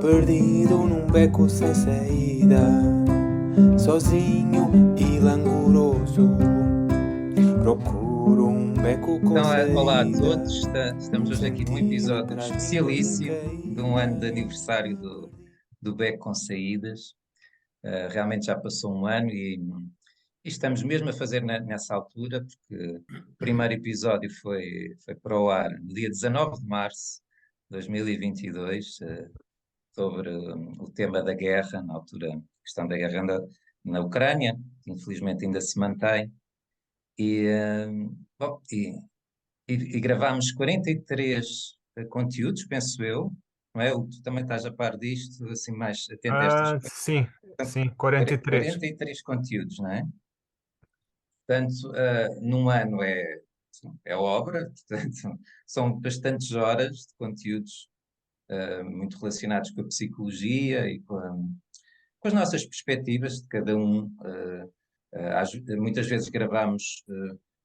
Perdido num beco sem saída, sozinho e languoroso, procuro um beco com Então, olá a saída. todos. Estamos hoje aqui num episódio especialíssimo de um ano de aniversário do Beco com Saídas. Realmente já passou um ano e estamos mesmo a fazer nessa altura, porque o primeiro episódio foi para o ar no dia 19 de março de 2022, sobre o tema da guerra, na altura, a questão da guerra na Ucrânia, que infelizmente ainda se mantém. E, eh, bom, e gravámos 43 conteúdos, penso eu, não é? Tu também estás a par disto, assim, mais atento a estas coisas. Sim, Portanto, sim, 43. 43 conteúdos, não é? Portanto, num ano é obra, portanto, são bastantes horas de conteúdos muito relacionados com a psicologia e com as nossas perspectivas de cada um. Muitas vezes gravamos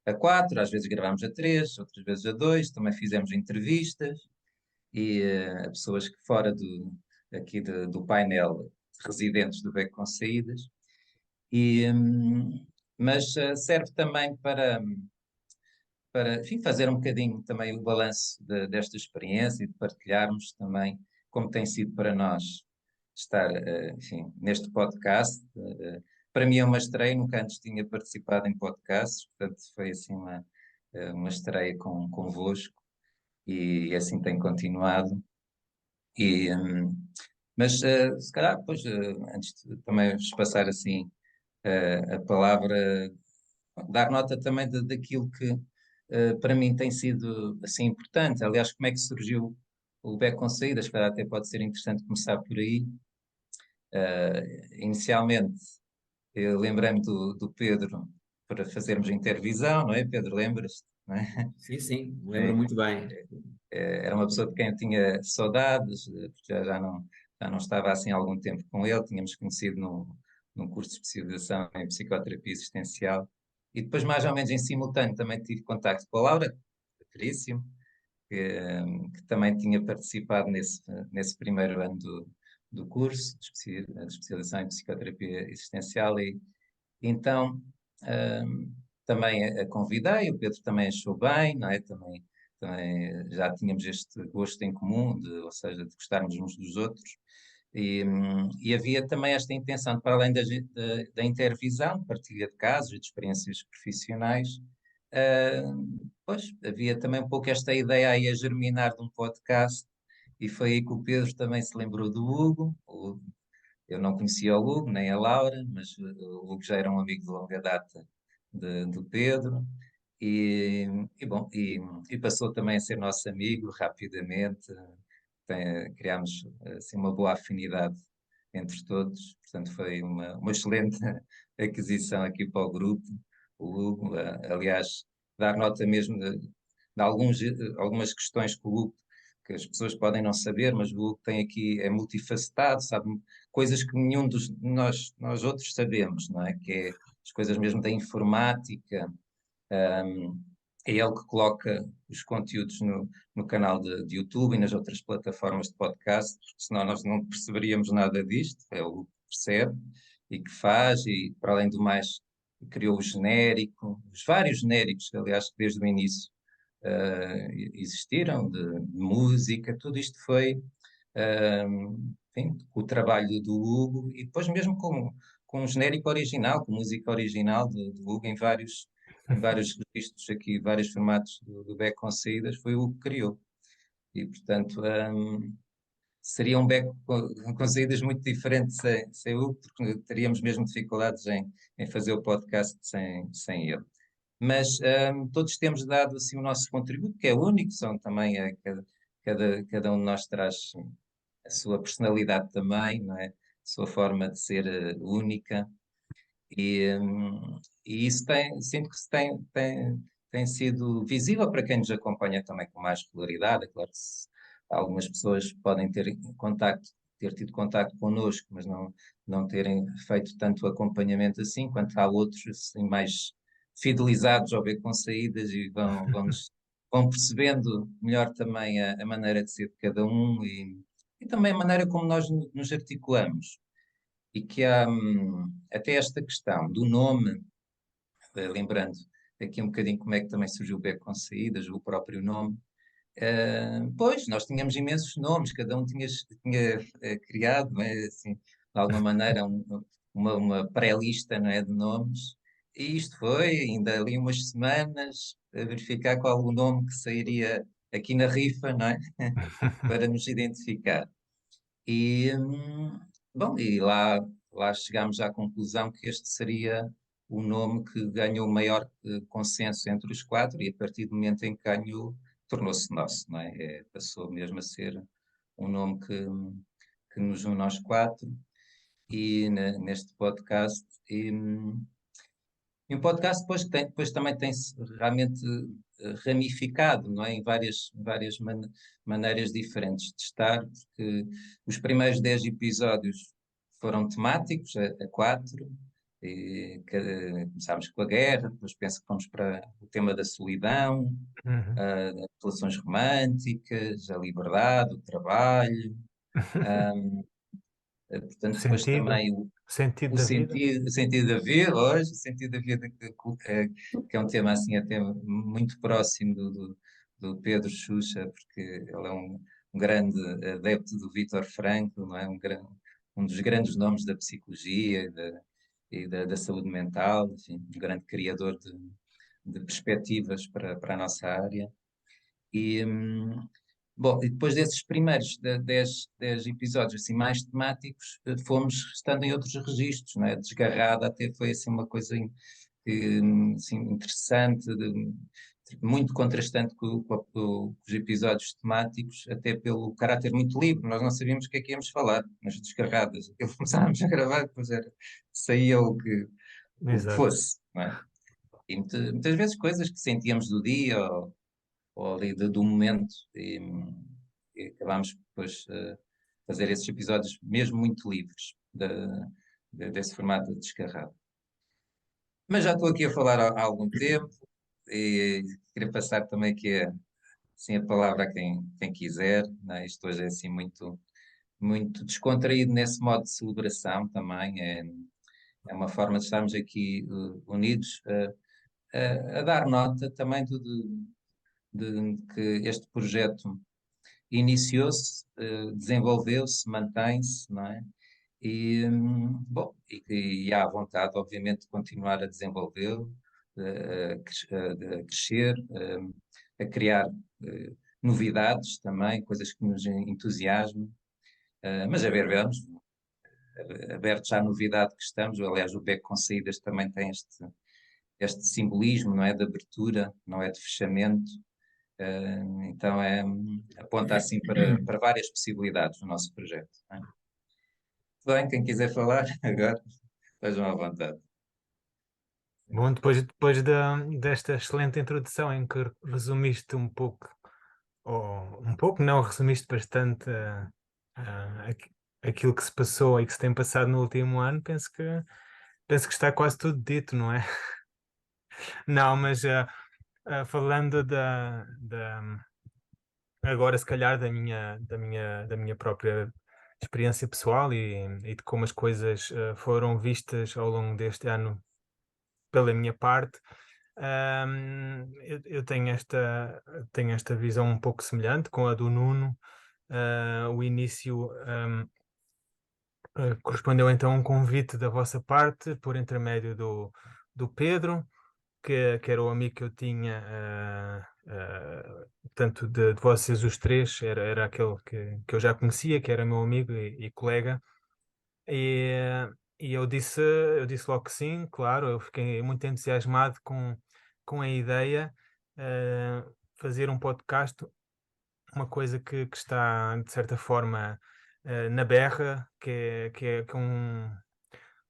a quatro, às vezes gravamos a três, outras vezes a dois, também fizemos entrevistas e a pessoas que fora do painel residentes do Beco com Saídas. Mas serve também para enfim, fazer um bocadinho também o balanço desta experiência e de partilharmos também como tem sido para nós estar, enfim, neste podcast. Para mim é uma estreia, nunca antes tinha participado em podcasts, portanto foi assim uma estreia convosco e assim tem continuado. E, mas se calhar, depois, antes de também vos passar assim a palavra, dar nota também daquilo que para mim tem sido assim importante. Aliás, como é que surgiu o Beco com Saídas? Se calhar até pode ser interessante começar por aí. Inicialmente, eu lembrei-me do Pedro para fazermos intervisão, não é? Pedro, lembras-te? Não é? Sim, sim, me lembro É, muito bem. Era uma pessoa de quem eu tinha saudades, porque já não estava assim há algum tempo com ele, tínhamos conhecido num curso de especialização em psicoterapia existencial, e depois, mais ou menos em simultâneo, também tive contacto com a Laura Caríssimo, que também tinha participado nesse primeiro ano do curso de especialização em psicoterapia existencial, e então também a convidei, o Pedro também achou bem, não é? Também já tínhamos este gosto em comum, ou seja, de gostarmos uns dos outros, e havia também esta intenção, para além da intervisão, de partilha de casos e de experiências profissionais, pois, havia também um pouco esta ideia aí a germinar de um podcast, e foi aí que o Pedro também se lembrou do Hugo. Eu não conhecia o Hugo, nem a Laura, mas o Hugo já era um amigo de longa data do Pedro, e, e passou também a ser nosso amigo rapidamente. Criámos assim, uma boa afinidade entre todos, portanto foi uma excelente aquisição aqui para o grupo, o Hugo. Aliás, dar nota mesmo de algumas questões que o Hugo, que as pessoas podem não saber, mas o Hugo tem aqui, é multifacetado, sabe coisas que nenhum dos nós outros sabemos, não é? Que é as coisas mesmo da informática. É ele que coloca os conteúdos no canal de YouTube e nas outras plataformas de podcast, porque senão nós não perceberíamos nada disto. É o que percebe e que faz, e para além do mais, criou o genérico, os vários genéricos, aliás, que desde o início existiram, de música, tudo isto foi, enfim, o trabalho do Hugo, e depois mesmo com um genérico original, com música original do Hugo em vários registros aqui, vários formatos do Beco com Saídas, foi o Hugo que criou. E, portanto, seria um Beco com saídas muito diferente sem Hugo, porque teríamos mesmo dificuldades em fazer o podcast sem ele. Mas todos temos dado assim o nosso contributo, que é único, são também cada um de nós traz a sua personalidade também, não é? A sua forma de ser única, e isso sinto que tem sido visível para quem nos acompanha também com mais regularidade. É claro que algumas pessoas podem ter tido contacto connosco, mas não terem feito tanto acompanhamento assim, quanto há outros assim, mais fidelizados ao ver com saídas e vão vão percebendo melhor também a maneira de ser de cada um e também a maneira como nós nos articulamos. E que há até esta questão do nome, lembrando aqui um bocadinho como é que também surgiu o Beco com Saídas, o próprio nome. Pois, nós tínhamos imensos nomes, cada um tinha criado, não é, assim, de alguma maneira, uma pré-lista, não é, de nomes, e isto foi, ainda ali umas semanas, a verificar qual o nome que sairia aqui na rifa, não é, para nos identificar. E, bom, lá chegámos à conclusão que este seria o nome que ganhou o maior consenso entre os quatro, e a partir do momento em que ganhou, tornou-se nosso, não é? Passou mesmo a ser um nome que nos une aos quatro, e neste podcast. E um podcast depois também tem-se realmente ramificado, não é? Em várias maneiras diferentes de estar, porque os primeiros 10 episódios foram temáticos, a quatro, começámos com a guerra, depois penso que fomos para o tema da solidão, Uhum. as relações românticas, a liberdade, o trabalho, portanto, depois Sentido, também sentido da vida. o sentido da vida, hoje, o sentido da vida, que é um tema assim até muito próximo do Pedro Xuxa, porque ele é um grande adepto do Vítor Frankl, não é? Um dos grandes nomes da psicologia e da saúde mental, enfim, um grande criador de perspectivas para a nossa área. E, bom, e depois desses primeiros 10 episódios assim, mais temáticos, fomos estando em outros registros, não é? Desgarrada até foi assim, uma coisa assim, interessante, muito contrastante com os episódios temáticos, até pelo caráter muito livre. Nós não sabíamos o que é que íamos falar nas desgarradas. Começávamos a gravar, depois saía o que Exato. fosse, não é? E muitas vezes coisas que sentíamos do dia ou ali do momento, e acabámos depois fazer esses episódios mesmo muito livres desse formato de descarrado. Mas já estou aqui a falar há algum tempo e queria passar também aqui assim, a palavra a quem quiser, não é? Isto hoje é assim muito descontraído nesse modo de celebração também, é uma forma de estarmos aqui unidos, a dar nota também de que este projeto iniciou-se, desenvolveu-se, mantém-se, não é? Bom, e há vontade, obviamente, de continuar a desenvolvê-lo, a crescer, a criar novidades também, coisas que nos entusiasmem, mas a ver, vamos, abertos à novidade que estamos. Aliás, o Beco com Saídas também tem este simbolismo, não é? De abertura, não é de fechamento. Então aponta assim para várias possibilidades no nosso projeto. Não é? Tudo bem, quem quiser falar agora, estejam à vontade. Bom, depois desta excelente introdução em que resumiste um pouco, ou um pouco não, resumiste bastante aquilo que se passou e que se tem passado no último ano, penso que está quase tudo dito, não é? Não, mas falando agora se calhar da minha própria experiência pessoal e de como as coisas foram vistas ao longo deste ano pela minha parte. Eu tenho esta visão um pouco semelhante com a do Nuno. O início correspondeu então a um convite da vossa parte por intermédio do Pedro, que era o amigo que eu tinha, tanto de vocês os três, era aquele que eu já conhecia, que era meu amigo e colega. E eu disse logo que sim, claro, eu fiquei muito entusiasmado com a ideia, fazer um podcast, uma coisa que está, de certa forma, na berra, que é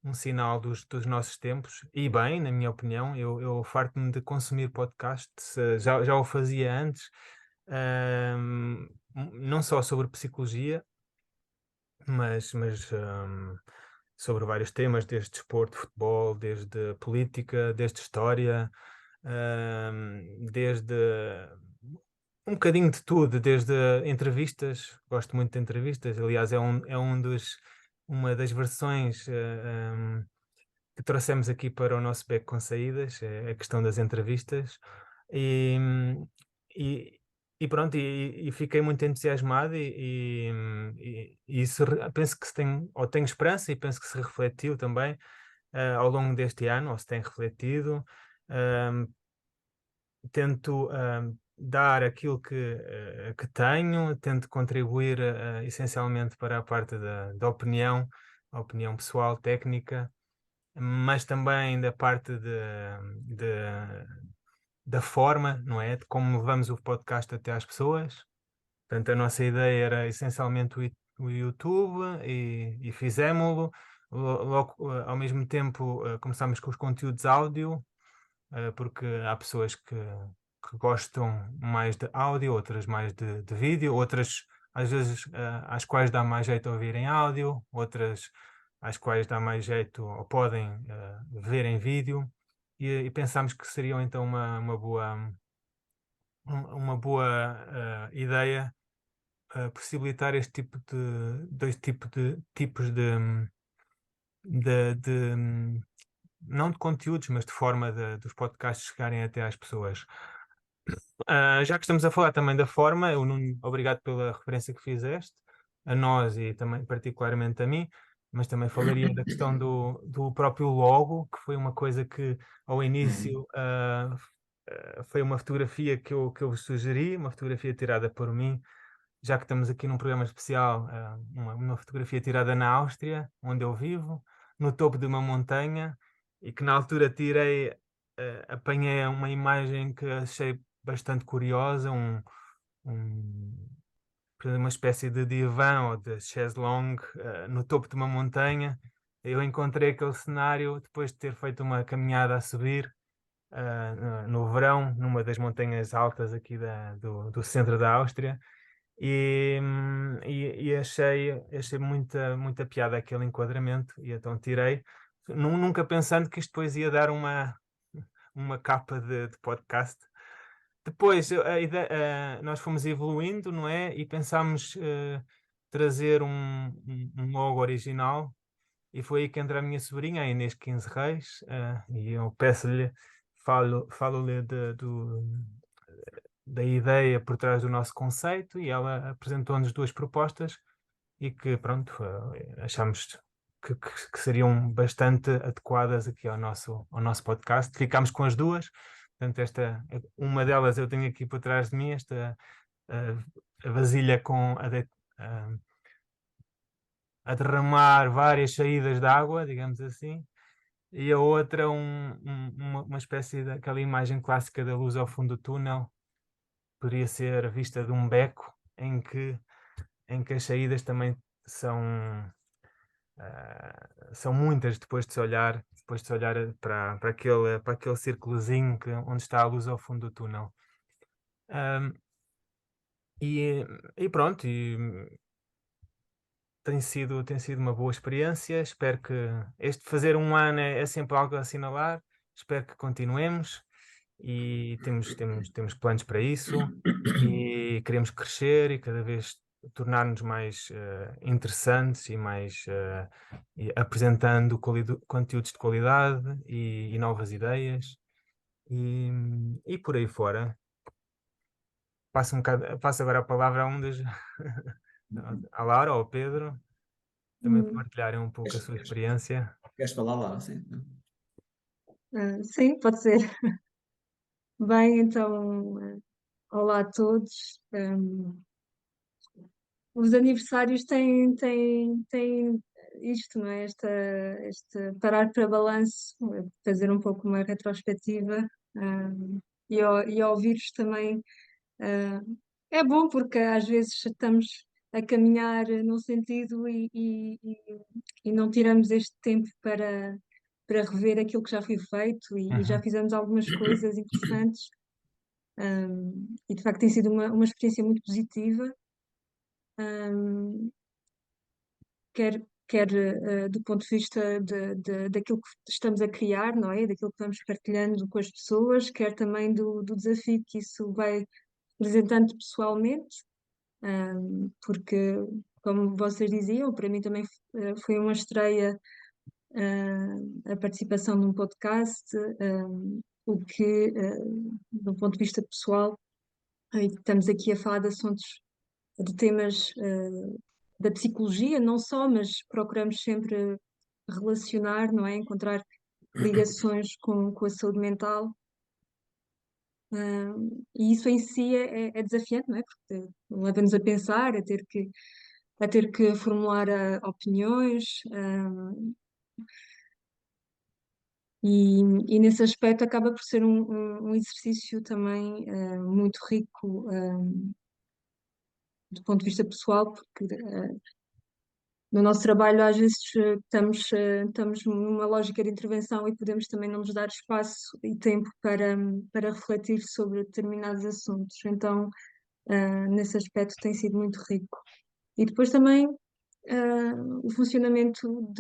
um sinal dos nossos tempos, e bem, na minha opinião, eu farto-me de consumir podcasts, já o fazia antes, não só sobre psicologia, mas sobre vários temas, desde desporto, futebol, desde política, desde história, desde um bocadinho de tudo, desde entrevistas, gosto muito de entrevistas, aliás, uma das versões que trouxemos aqui para o nosso Beco com Saídas, é a questão das entrevistas, e, e, e pronto, e fiquei muito entusiasmado e isso penso que se tem, ou tenho esperança e penso que se refletiu também ao longo deste ano, ou se tem refletido. Ahm, Tento dar aquilo que tenho, tento contribuir essencialmente para a parte da opinião, a opinião pessoal, técnica, mas também da parte da forma, não é? De como levamos o podcast até às pessoas. Portanto, a nossa ideia era essencialmente o YouTube e fizemos-lo. Logo, ao mesmo tempo, começámos com os conteúdos áudio, porque há pessoas que gostam mais de áudio, outras mais de vídeo, outras às vezes às quais dá mais jeito ouvir em áudio, outras às quais dá mais jeito ou podem ver em vídeo, e pensámos que seria então uma boa ideia possibilitar este tipo de dois tipos de não de conteúdos, mas de forma dos podcasts chegarem até às pessoas. Já que estamos a falar também da forma, Nuno, obrigado pela referência que fizeste, a nós e também particularmente a mim, mas também falaria da questão do próprio logo, que foi uma coisa que ao início foi uma fotografia que eu vos sugeri, uma fotografia tirada por mim, já que estamos aqui num programa especial, uma fotografia tirada na Áustria, onde eu vivo, no topo de uma montanha, e que na altura tirei, apanhei uma imagem que achei bastante curiosa, um- uma espécie de divã ou de chaise longue, no topo de uma montanha. Eu encontrei aquele cenário depois de ter feito uma caminhada a subir, no verão, numa das montanhas altas aqui do centro da Áustria. E achei muita piada aquele enquadramento, e então tirei, nunca pensando que isto depois ia dar uma capa de podcast. Depois nós fomos evoluindo, não é? E pensámos trazer um logo original, e foi aí que entra a minha sobrinha, a Inês 15 Reis, e eu peço-lhe, falo-lhe da ideia por trás do nosso conceito, e ela apresentou-nos duas propostas e que, pronto, achamos que seriam bastante adequadas aqui ao nosso podcast. Ficámos com as duas, portanto, uma delas eu tenho aqui por trás de mim, a vasilha a derramar várias saídas de água, digamos assim, e a outra uma espécie daquela imagem clássica da luz ao fundo do túnel. Poderia ser a vista de um beco em que as saídas também são muitas depois de se olhar para aquele círculozinho onde está a luz ao fundo do túnel. Ahm, e pronto, tem sido uma boa experiência. Espero que fazer um ano é sempre algo a assinalar. Espero que continuemos, e temos planos para isso, e queremos crescer e cada vez tornar-nos mais interessantes e mais e apresentando conteúdos de qualidade e novas ideias, e por aí fora. Passo agora a palavra a um dos à Laura ou ao Pedro, também Hum, partilharem um pouco a Queres, sua queres, experiência. queres falar lá, sim? sim, pode ser. Bem, então, olá a todos. Os aniversários têm isto, não é? Este parar para balanço, fazer um pouco uma retrospectiva, e ouvir-vos também. ah, É bom porque às vezes estamos a caminhar num sentido e não tiramos este tempo para rever aquilo que já foi feito, e já Uhum. fizemos algumas coisas interessantes. E de facto tem sido uma experiência muito positiva. Um, Quero quer do ponto de vista daquilo que estamos a criar, não é? Daquilo que vamos partilhando com as pessoas, quer também do desafio que isso vai representando pessoalmente, porque, como vocês diziam, para mim também foi uma estreia, a participação num podcast, o que, do ponto de vista pessoal, estamos aqui a falar de assuntos, de temas, da psicologia, não só, mas procuramos sempre relacionar, não é? Encontrar ligações com a saúde mental. E isso em si é desafiante, não é? Porque leva-nos a pensar, a ter que formular opiniões, e nesse aspecto acaba por ser um exercício também muito rico do ponto de vista pessoal, porque no nosso trabalho às vezes estamos numa lógica de intervenção e podemos também não nos dar espaço e tempo para refletir sobre determinados assuntos. Então, nesse aspecto tem sido muito rico. E depois também o funcionamento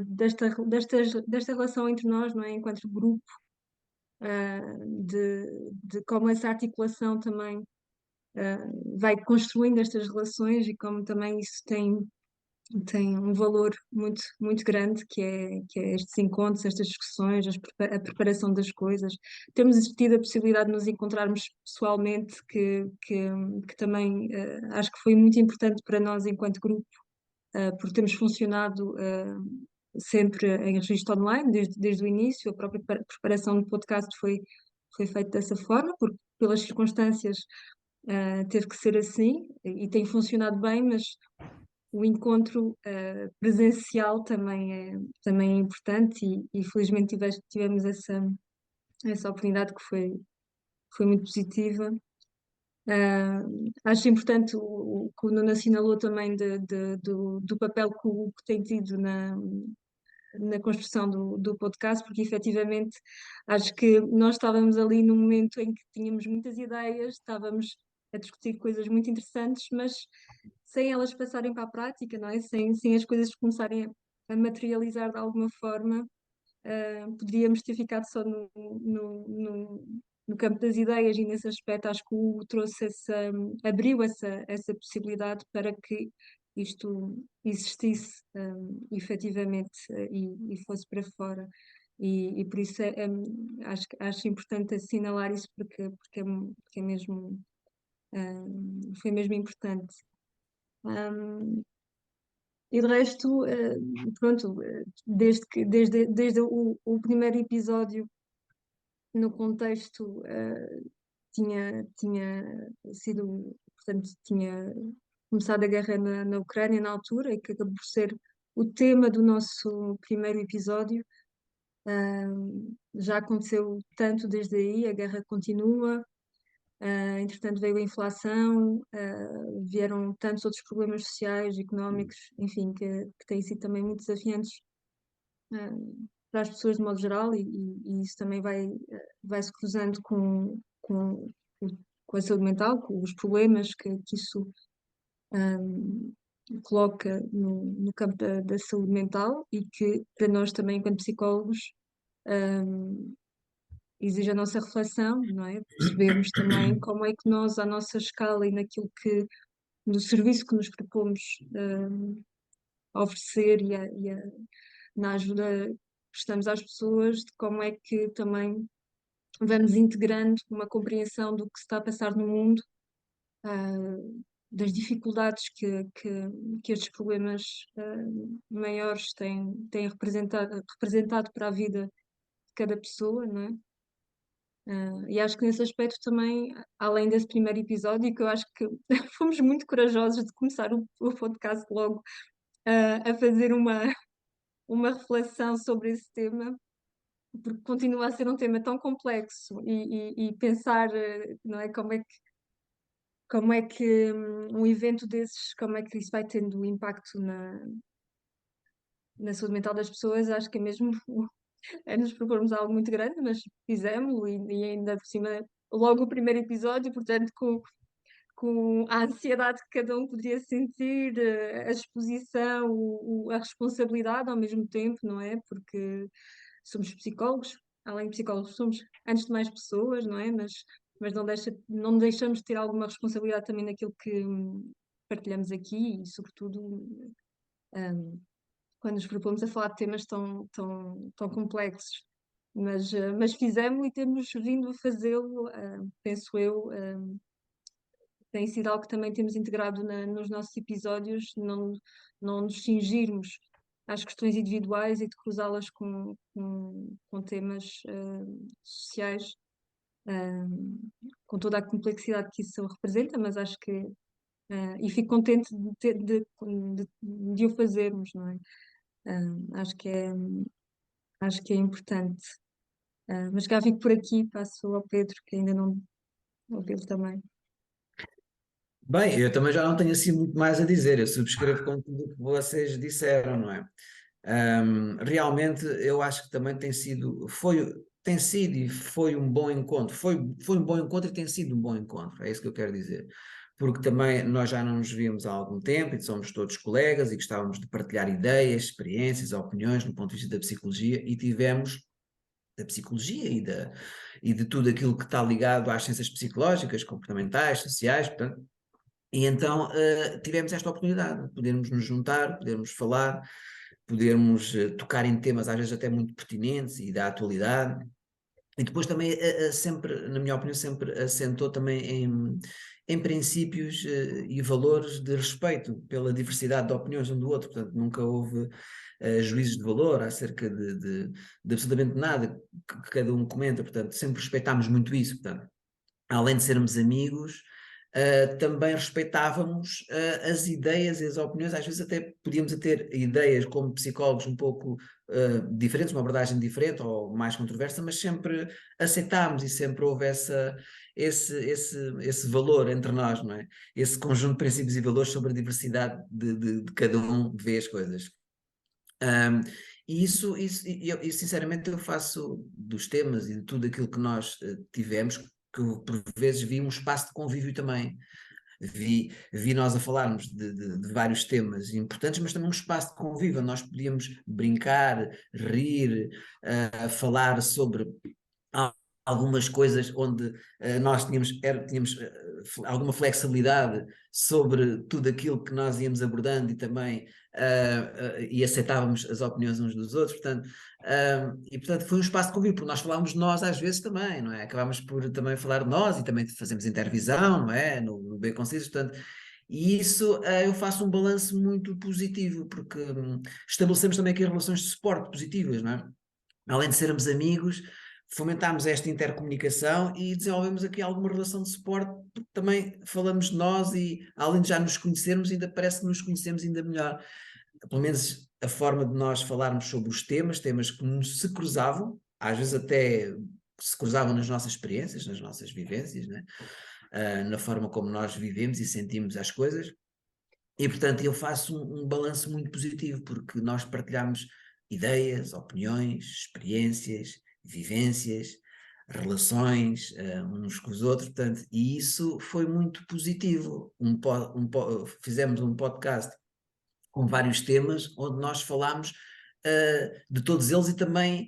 desta relação entre nós, não é? Enquanto grupo, de como essa articulação também vai construindo estas relações e como também isso tem um valor muito, muito grande, que é estes encontros, estas discussões, a preparação das coisas. Temos tido a possibilidade de nos encontrarmos pessoalmente, que também acho que foi muito importante para nós enquanto grupo, porque temos funcionado sempre em registro online, desde o início. A própria preparação do podcast foi feita dessa forma, porque pelas circunstâncias teve que ser assim e tem funcionado bem, mas o encontro presencial também é importante e felizmente tivemos essa oportunidade que foi muito positiva. Acho importante o que o Nuno assinalou também do papel que o Hugo tem tido na construção do podcast, porque efetivamente acho que nós estávamos ali num momento em que tínhamos muitas ideias, estávamos a discutir coisas muito interessantes, mas sem elas passarem para a prática, não é? Sem as coisas começarem a materializar de alguma forma, poderíamos ter ficado só no campo das ideias, e nesse aspecto acho que o Hugo abriu essa possibilidade para que isto existisse efetivamente, e fosse para fora. E por isso acho importante assinalar isso, porque mesmo, foi mesmo importante. E de resto, pronto, desde o primeiro episódio, no contexto, tinha sido, portanto, tinha começado a guerra na Ucrânia na altura, e que acabou por ser o tema do nosso primeiro episódio. Já aconteceu tanto desde aí, a guerra continua. Entretanto, veio a inflação, vieram tantos outros problemas sociais, económicos, enfim, que têm sido também muito desafiantes para as pessoas de modo geral, e isso também vai se cruzando com a saúde mental, com os problemas que isso coloca no campo da saúde mental, e que para nós também, enquanto psicólogos, exige a nossa reflexão, não é? Percebermos também como é que nós, à nossa escala e no serviço que nos propomos oferecer, na ajuda que prestamos às pessoas, de como é que também vamos integrando uma compreensão do que se está a passar no mundo, das dificuldades que estes problemas maiores têm representado para a vida de cada pessoa, não é? E acho que nesse aspecto também, além desse primeiro episódio, que eu acho que fomos muito corajosos de começar o podcast logo a fazer uma reflexão sobre esse tema, porque continua a ser um tema tão complexo, e pensar, não é, como é que um evento desses, como é que isso vai tendo impacto na saúde mental das pessoas. Acho que é mesmo é nos propormos algo muito grande, mas fizemos, e ainda por cima logo o primeiro episódio, portanto com a ansiedade que cada um poderia sentir, a exposição, a responsabilidade ao mesmo tempo, não é? Porque somos psicólogos, além de psicólogos, somos antes de mais pessoas, não é? Mas não deixamos de ter alguma responsabilidade também naquilo que partilhamos aqui e, sobretudo, quando nos propomos a falar de temas tão complexos. Mas fizemos e temos vindo a fazê-lo, penso eu, tem sido algo que também temos integrado nos nossos episódios, não nos cingirmos às questões individuais e de cruzá-las com temas sociais, com toda a complexidade que isso representa, mas acho que, e fico contente de o fazermos, não é? Acho que é importante. Mas já fico por aqui, passo ao Pedro, que ainda não, ao Pedro também. Bem, eu também já não tenho assim muito mais a dizer, eu subscrevo com tudo o que vocês disseram, não é? Realmente eu acho que também tem sido e foi um bom encontro, foi um bom encontro e tem sido um bom encontro, é isso que eu quero dizer. Porque também nós já não nos víamos há algum tempo e somos todos colegas e gostávamos de partilhar ideias, experiências, opiniões no ponto de vista da psicologia e tivemos da psicologia e de tudo aquilo que está ligado às ciências psicológicas, comportamentais, sociais, portanto, e então tivemos esta oportunidade de podermos nos juntar, podermos falar, podermos tocar em temas às vezes até muito pertinentes e da atualidade. E depois também sempre, na minha opinião, sempre assentou também em princípios e valores de respeito pela diversidade de opiniões um do outro. Portanto, nunca houve juízos de valor acerca de absolutamente nada que cada um comenta. Portanto, sempre respeitámos muito isso. Portanto, além de sermos amigos, também respeitávamos as ideias e as opiniões, às vezes até podíamos ter ideias como psicólogos um pouco diferentes, uma abordagem diferente ou mais controversa, mas sempre aceitámos e sempre houve esse valor entre nós, não é? Esse conjunto de princípios e valores sobre a diversidade de cada um vê as coisas. E eu, sinceramente eu faço dos temas e de tudo aquilo que nós tivemos, que eu, por vezes vi um espaço de convívio também. Vi nós a falarmos de vários temas importantes, mas também um espaço de convívio, nós podíamos brincar, rir, falar sobre algumas coisas onde nós tínhamos alguma flexibilidade sobre tudo aquilo que nós íamos abordando e também e aceitávamos as opiniões uns dos outros, portanto foi um espaço de convívio, porque nós falávamos de nós às vezes também, não é? Acabámos por também falar de nós e também fazemos intervisão, não é? No Bem Conciso, portanto, e isso eu faço um balanço muito positivo, porque estabelecemos também aqui relações de suporte positivas, não é? Além de sermos amigos, fomentámos esta intercomunicação e desenvolvemos aqui alguma relação de suporte, porque também falamos de nós e, além de já nos conhecermos, ainda parece que nos conhecemos ainda melhor. Pelo menos a forma de nós falarmos sobre os temas que nos se cruzavam, às vezes até se cruzavam nas nossas experiências, nas nossas vivências, né? Na forma como nós vivemos e sentimos as coisas. E, portanto, eu faço um balanço muito positivo, porque nós partilhamos ideias, opiniões, experiências, vivências, relações uns com os outros, portanto, e isso foi muito positivo. Fizemos um podcast com vários temas, onde nós falámos de todos eles e também,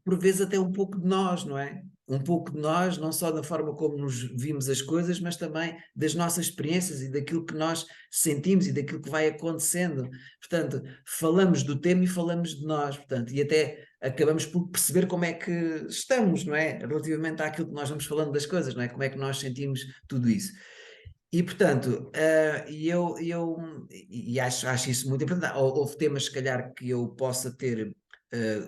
por vezes, até um pouco de nós, não é? Um pouco de nós, não só da forma como nos vimos as coisas, mas também das nossas experiências e daquilo que nós sentimos e daquilo que vai acontecendo. Portanto, falamos do tema e falamos de nós, portanto, e até acabamos por perceber como é que estamos, não é? Relativamente àquilo que nós vamos falando das coisas, não é? Como é que nós sentimos tudo isso. E, portanto, acho isso muito importante. Houve temas, se calhar, que eu possa ter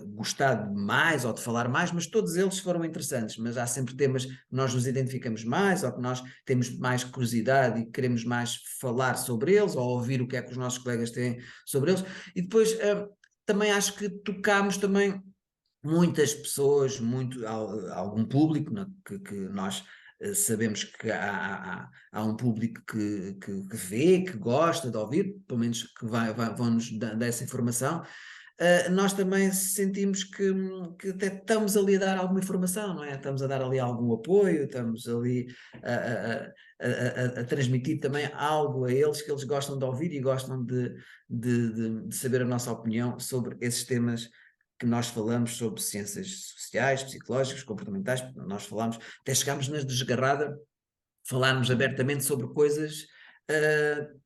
gostado mais ou de falar mais, mas todos eles foram interessantes. Mas há sempre temas que nós nos identificamos mais ou que nós temos mais curiosidade e queremos mais falar sobre eles ou ouvir o que é que os nossos colegas têm sobre eles. E depois também acho que tocámos também muitas pessoas, algum público, né, que nós sabemos que há um público que vê, que gosta de ouvir, pelo menos que vão-nos dar essa informação, nós também sentimos que até estamos ali a dar alguma informação, não é? Estamos a dar ali algum apoio, estamos ali a transmitir também algo a eles que eles gostam de ouvir e gostam de saber a nossa opinião sobre esses temas que nós falamos, sobre ciências sociais, psicológicas, comportamentais. Nós falamos, até chegámos na desgarrada, falarmos abertamente sobre coisas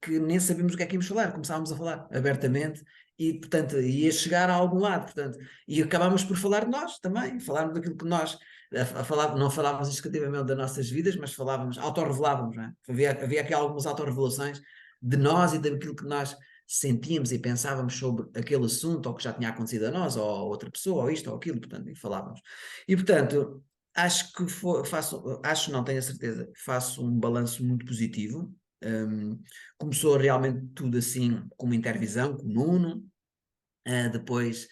que nem sabíamos o que é que íamos falar, começávamos a falar abertamente e, portanto, ia chegar a algum lado, portanto, e acabámos por falar de nós também, falarmos daquilo que nós, a falar, não falávamos exclusivamente das nossas vidas, mas falávamos, autorrevelávamos, não é? Havia aqui algumas autorrevelações de nós e daquilo que nós sentíamos e pensávamos sobre aquele assunto, ou que já tinha acontecido a nós, ou a outra pessoa, ou isto ou aquilo, portanto, e falávamos. E, portanto, acho que acho, não tenho a certeza, faço um balanço muito positivo. Começou realmente tudo assim, com uma intervisão com o Nuno, depois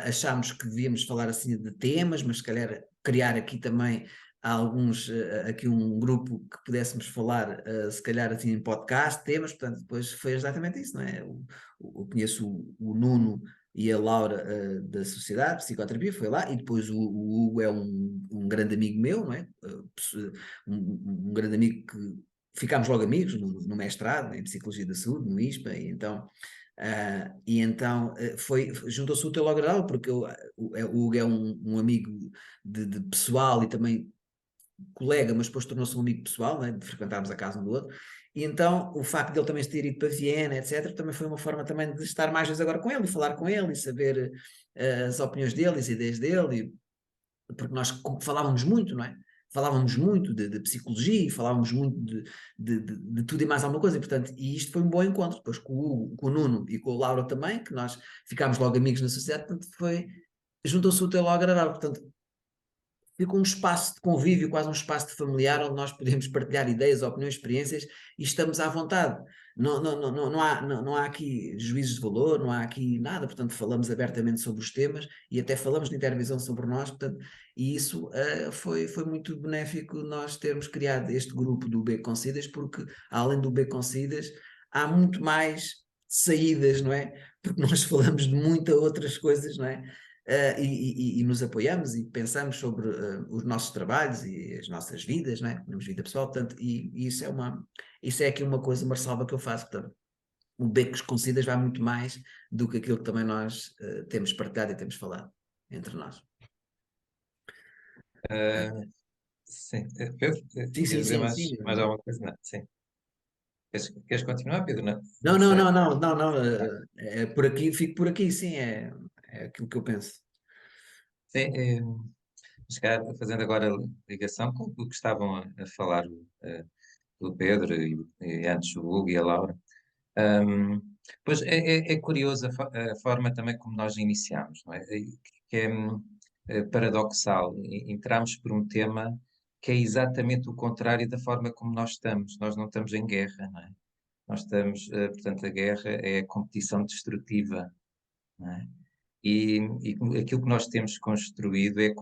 achámos que devíamos falar assim de temas, mas se calhar criar aqui também alguns, aqui um grupo que pudéssemos falar, se calhar assim em podcast, temas, portanto depois foi exatamente isso, não é? Eu conheço o Nuno e a Laura da Sociedade de Psicoterapia, foi lá, e depois o Hugo é um grande amigo meu, não é? Um grande amigo que ficámos logo amigos no mestrado em Psicologia da Saúde, no ISPA, e então juntou-se o teu ao agradável, porque o Hugo é um amigo de pessoal e também colega, mas depois tornou-se um amigo pessoal, né, de frequentarmos a casa um do outro, e então o facto de ele também ter ido para Viena, etc., também foi uma forma também de estar mais vezes agora com ele, e falar com ele, e saber as opiniões dele, as ideias dele, porque nós falávamos muito, não é? Falávamos muito de psicologia, falávamos muito de tudo e mais alguma coisa, e, portanto, e isto foi um bom encontro, depois com o Hugo, com o Nuno e com o Laura também, que nós ficámos logo amigos na sociedade, portanto, juntou-se o teu ao agradável, portanto, fica um espaço de convívio, quase um espaço de familiar, onde nós podemos partilhar ideias, opiniões, experiências e estamos à vontade. Não há aqui juízos de valor, não há aqui nada, portanto, falamos abertamente sobre os temas e até falamos de intervenção sobre nós, portanto, e isso foi muito benéfico nós termos criado este grupo do B Considas, porque além do B Considas, há muito mais saídas, não é? Porque nós falamos de muitas outras coisas, não é? E nos apoiamos e pensamos sobre os nossos trabalhos e as nossas vidas, né? Temos vida pessoal, portanto, e isso é aqui uma coisa, uma ressalva que eu faço, portanto, o Becos com Cidas vai muito mais do que aquilo que também nós temos partilhado e temos falado entre nós. Sim. Pedro, Sim, queres sim, dizer sim, mais, sim. mais alguma coisa? Não, sim. Queres continuar, Pedro? Não, Não, não não, sei. não, não, não, não, é por aqui, fico por aqui, sim, é aquilo que eu penso. Sim, se calhar, fazendo agora a ligação com o que estavam a falar o Pedro e antes o Hugo e a Laura. Pois é curioso a forma também como nós iniciamos, não é? Que é paradoxal. Entramos por um tema que é exatamente o contrário da forma como nós estamos. Nós não estamos em guerra, não é? Nós estamos, portanto, a guerra é a competição destrutiva, não é? E aquilo que nós temos construído é a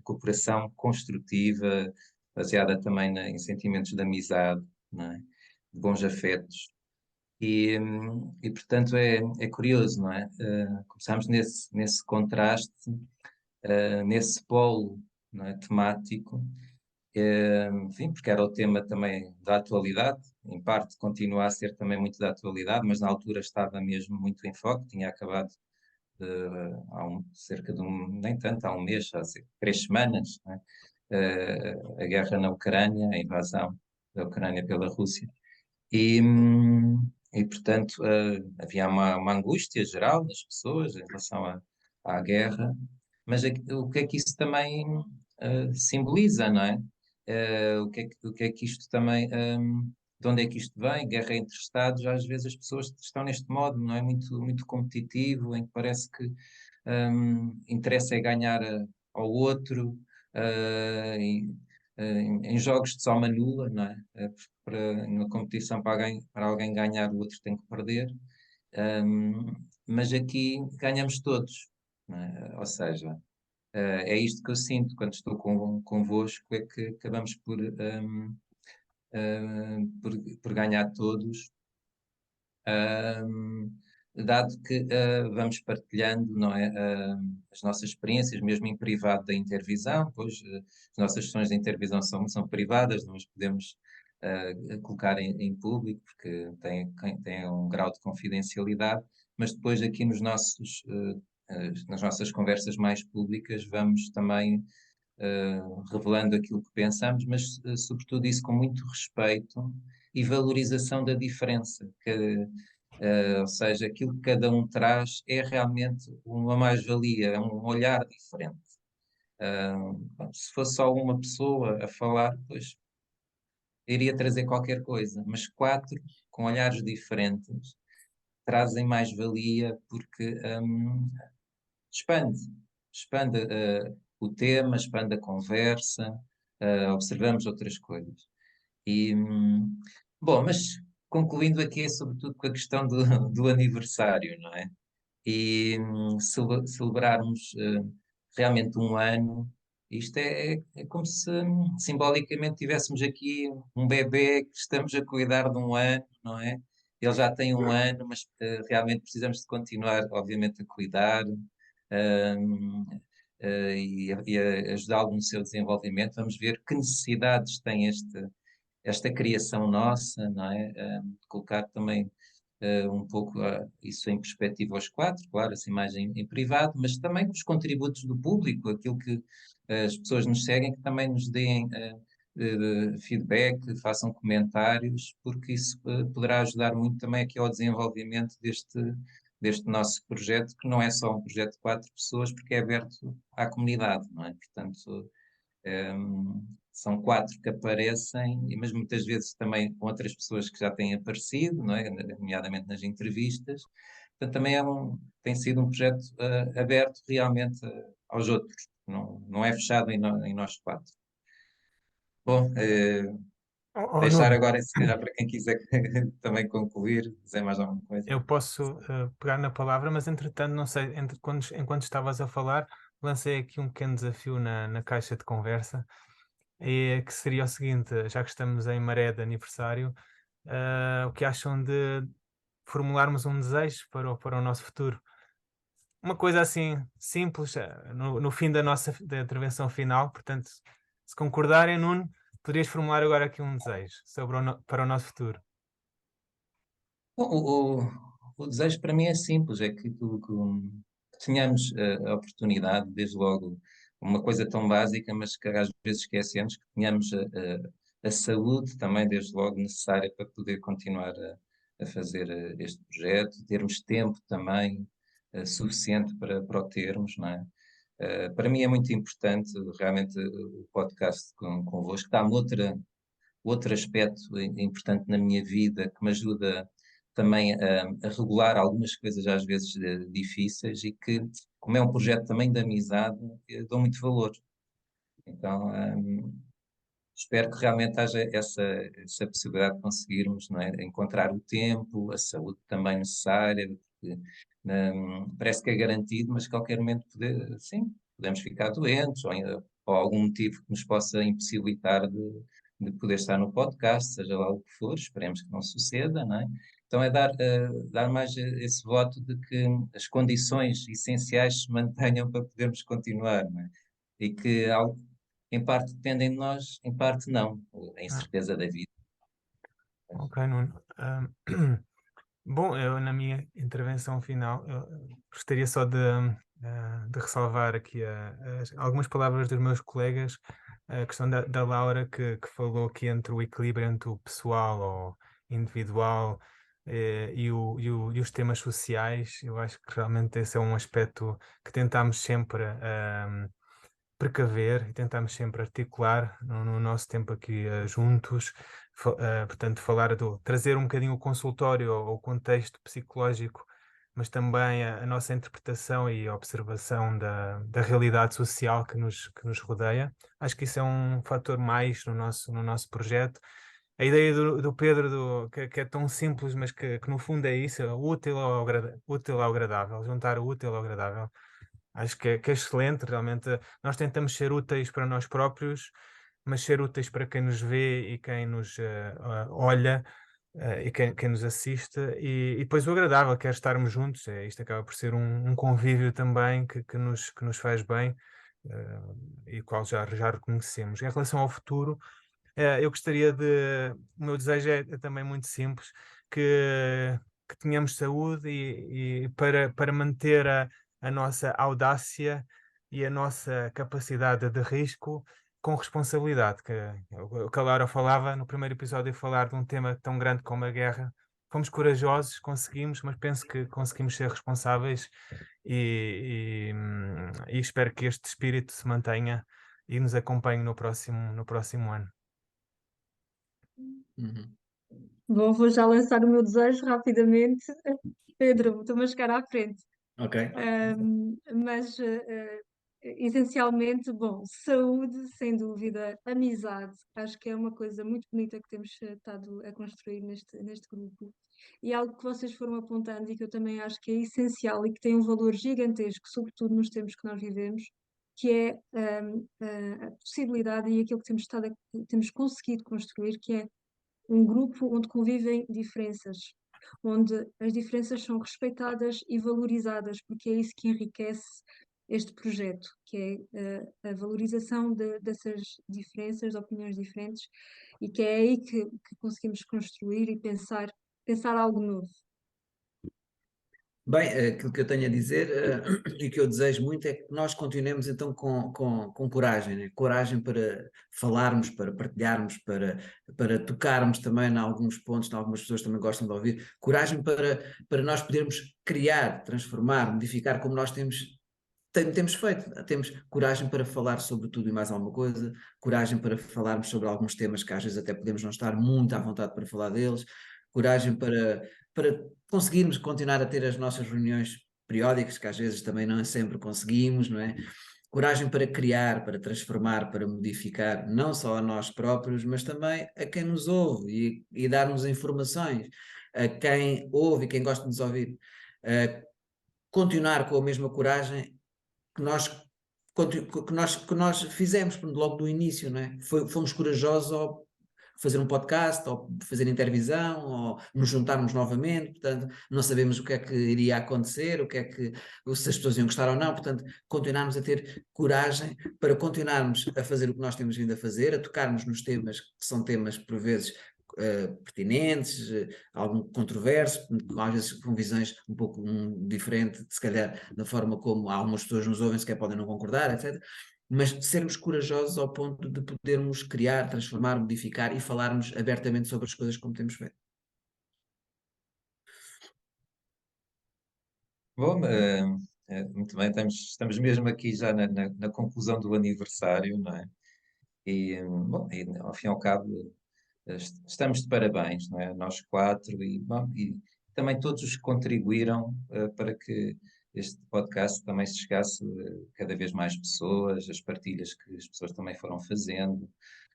cooperação construtiva, baseada também em sentimentos de amizade, não é? De bons afetos. Portanto, é curioso, não é? Começámos nesse contraste, nesse polo, não é? Temático, enfim, porque era o tema também da atualidade, em parte continua a ser também muito da atualidade, mas na altura estava mesmo muito em foco, tinha acabado cerca de nem tanto, há um mês, há 3 semanas, não é? A guerra na Ucrânia, a invasão da Ucrânia pela Rússia. Portanto, havia uma angústia geral das pessoas em relação à guerra, mas o que é que isso também simboliza, não é? O que é que isto também, de onde é que isto vem? Guerra entre Estados, às vezes as pessoas estão neste modo, não é? Muito, muito competitivo, em que parece que interessa é ganhar ao outro, em jogos de soma nula, não é? Numa competição para alguém ganhar, o outro tem que perder. Mas aqui ganhamos todos, não é? Ou seja, é isto que eu sinto quando estou convosco, é que acabamos por ganhar todos. dado que vamos partilhando, não é, as nossas experiências, mesmo em privado da intervisão, pois as nossas sessões de intervisão são privadas, não as podemos colocar em público, porque tem um grau de confidencialidade, mas depois aqui nas nossas conversas mais públicas vamos também revelando aquilo que pensamos, mas sobretudo isso com muito respeito e valorização da diferença, ou seja, aquilo que cada um traz é realmente uma mais-valia, é um olhar diferente. Se fosse só uma pessoa a falar, pois iria trazer qualquer coisa, mas quatro com olhares diferentes trazem mais-valia porque expande, expande o tema, expande a conversa, observamos outras coisas. E, bom, mas concluindo aqui, é sobretudo com a questão do aniversário, não é? E celebrarmos realmente um ano, isto é como se simbolicamente tivéssemos aqui um bebê que estamos a cuidar de um ano, não é? Ele já tem um ano, mas realmente precisamos de continuar, obviamente, a cuidar hum, e a ajudá-lo no seu desenvolvimento. Vamos ver que necessidades tem esta criação nossa, não é? Colocar também um pouco isso em perspectiva aos quatro, claro, assim mais em privado, mas também com os contributos do público, aquilo que as pessoas nos seguem, que também nos deem feedback, façam comentários, porque isso poderá ajudar muito também aqui ao desenvolvimento deste nosso projeto, que não é só um projeto de quatro pessoas, porque é aberto à comunidade, não é? Portanto, são quatro que aparecem, mas muitas vezes também com outras pessoas que já têm aparecido, não é? Nomeadamente nas entrevistas. Portanto, também tem sido um projeto aberto realmente aos outros, não é fechado em nós quatro. Bom, deixar Nuno, agora, se calhar, para quem quiser também concluir, dizer mais alguma coisa. eu posso pegar na palavra, mas entretanto, não sei, enquanto estavas a falar, lancei aqui um pequeno desafio na caixa de conversa, que seria o seguinte: já que estamos em maré de aniversário, o que acham de formularmos um desejo para o nosso futuro? Uma coisa assim simples, no fim da intervenção final, portanto, se concordarem, Nuno, poderias formular agora aqui um desejo para o nosso futuro. Bom, o desejo para mim é simples, é que tenhamos a oportunidade, desde logo, uma coisa tão básica, mas que às vezes esquecemos, que tenhamos a saúde também, desde logo, necessária para poder continuar a fazer este projeto, termos tempo também suficiente para o termos, não é? Para mim é muito importante, realmente, o podcast convosco, dá-me outro aspecto importante na minha vida que me ajuda também a regular algumas coisas às vezes difíceis e que, como é um projeto também de amizade, eu dou muito valor. Então, espero que realmente haja essa possibilidade de conseguirmos, não é, encontrar o tempo, a saúde também necessária, porque parece que é garantido, mas a qualquer momento sim, podemos ficar doentes ou algum motivo que nos possa impossibilitar de poder estar no podcast, seja lá o que for, esperemos que não suceda, não é? Então é dar mais esse voto de que as condições essenciais se mantenham para podermos continuar, não é? E que em parte dependem de nós, em parte não, a Ah, incerteza da vida. ok, Nuno. Bom, eu na minha intervenção final gostaria só de ressalvar aqui algumas palavras dos meus colegas, a questão da Laura que falou aqui entre o equilíbrio entre o pessoal ou individual e os temas sociais. Eu acho que realmente esse é um aspecto que tentamos sempre precaver e tentamos sempre articular no nosso tempo aqui juntos, portanto, trazer um bocadinho o consultório ou o contexto psicológico, mas também a nossa interpretação e a observação da realidade social que nos rodeia. Acho que isso é um fator mais no nosso projeto. A ideia do Pedro, que é tão simples, mas que no fundo é isso, é o útil ao agradável, juntar o útil ao agradável. Acho que é excelente, realmente. Nós tentamos ser úteis para nós próprios, mas ser úteis para quem nos vê e quem nos olha, e quem nos assiste, e depois o agradável, que é estarmos juntos. Isto acaba por ser um convívio também que nos faz bem, e o qual já reconhecemos. Em relação ao futuro, eu gostaria o meu desejo é também muito simples, que tenhamos saúde e para manter a nossa audácia e a nossa capacidade de risco com responsabilidade, que é o que a Laura falava no primeiro episódio, falar de um tema tão grande como a guerra. Fomos corajosos, conseguimos, mas penso que conseguimos ser responsáveis, e espero que este espírito se mantenha e nos acompanhe no próximo ano. Uhum. Bom, vou já lançar o meu desejo rapidamente. Pedro, estou-me a chegar à frente. Ok. Mas essencialmente, bom, saúde, sem dúvida, amizade, acho que é uma coisa muito bonita que temos estado a construir neste grupo. E algo que vocês foram apontando e que eu também acho que é essencial e que tem um valor gigantesco, sobretudo nos tempos que nós vivemos, que é a possibilidade e aquilo que temos conseguido construir, que é um grupo onde convivem diferenças, onde as diferenças são respeitadas e valorizadas, porque é isso que enriquece este projeto, que é a valorização dessas diferenças, de opiniões diferentes, e que é aí que conseguimos construir e pensar algo novo. Bem, aquilo que eu tenho a dizer, e que eu desejo muito é que nós continuemos então com coragem, né? Coragem para falarmos, para partilharmos, para tocarmos também em alguns pontos, em algumas pessoas também gostam de ouvir, coragem para nós podermos criar, transformar, modificar como nós temos feito. Temos coragem para falar sobre tudo e mais alguma coisa, coragem para falarmos sobre alguns temas que às vezes até podemos não estar muito à vontade para falar deles, coragem para conseguirmos continuar a ter as nossas reuniões periódicas, que às vezes também não sempre conseguimos, não é? Coragem para criar, para transformar, para modificar, não só a nós próprios, mas também a quem nos ouve e dar-nos informações, a quem ouve e quem gosta de nos ouvir. Continuar com a mesma coragem que nós fizemos logo do início, não é? Fomos corajosos ao fazer um podcast, ou fazer intervisão, ou nos juntarmos novamente, portanto, não sabemos o que é que iria acontecer, se as pessoas iam gostar ou não, portanto, continuarmos a ter coragem para continuarmos a fazer o que nós temos vindo a fazer, a tocarmos nos temas que são temas, por vezes, pertinentes, algum controverso, às vezes com visões um pouco diferentes, se calhar da forma como algumas pessoas nos ouvem, sequer podem não concordar, etc. Mas sermos corajosos ao ponto de podermos criar, transformar, modificar e falarmos abertamente sobre as coisas como temos feito. Bom, muito bem, estamos mesmo aqui já na conclusão do aniversário, não é? Bom, ao fim e ao cabo, estamos de parabéns, não é? Nós quatro, bom, e também todos os que contribuíram para que este podcast também se chegasse a cada vez mais pessoas, as partilhas que as pessoas também foram fazendo,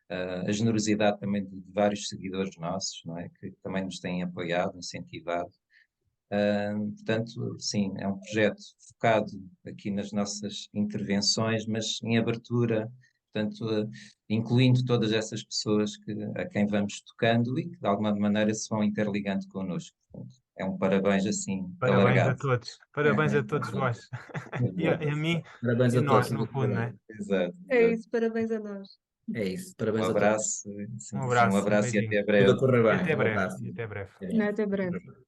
a generosidade também de vários seguidores nossos, não é? Que também nos têm apoiado, incentivado. Portanto, sim, é um projeto focado aqui nas nossas intervenções, mas em abertura, portanto, incluindo todas essas pessoas a quem vamos tocando e que de alguma maneira se vão interligando connosco. Portanto, é um parabéns assim, Parabéns a alargado. todos. Parabéns a todos vós. E a mim Parabéns e a a nós, todos. no fundo, não é? Exato, É exato. isso, parabéns a nós. É isso, Um parabéns a todos. abraço, Um um abraço, um abraço e beijinho. até Tudo a breve. correr E bem. até Um breve. abraço. E até breve. Até breve.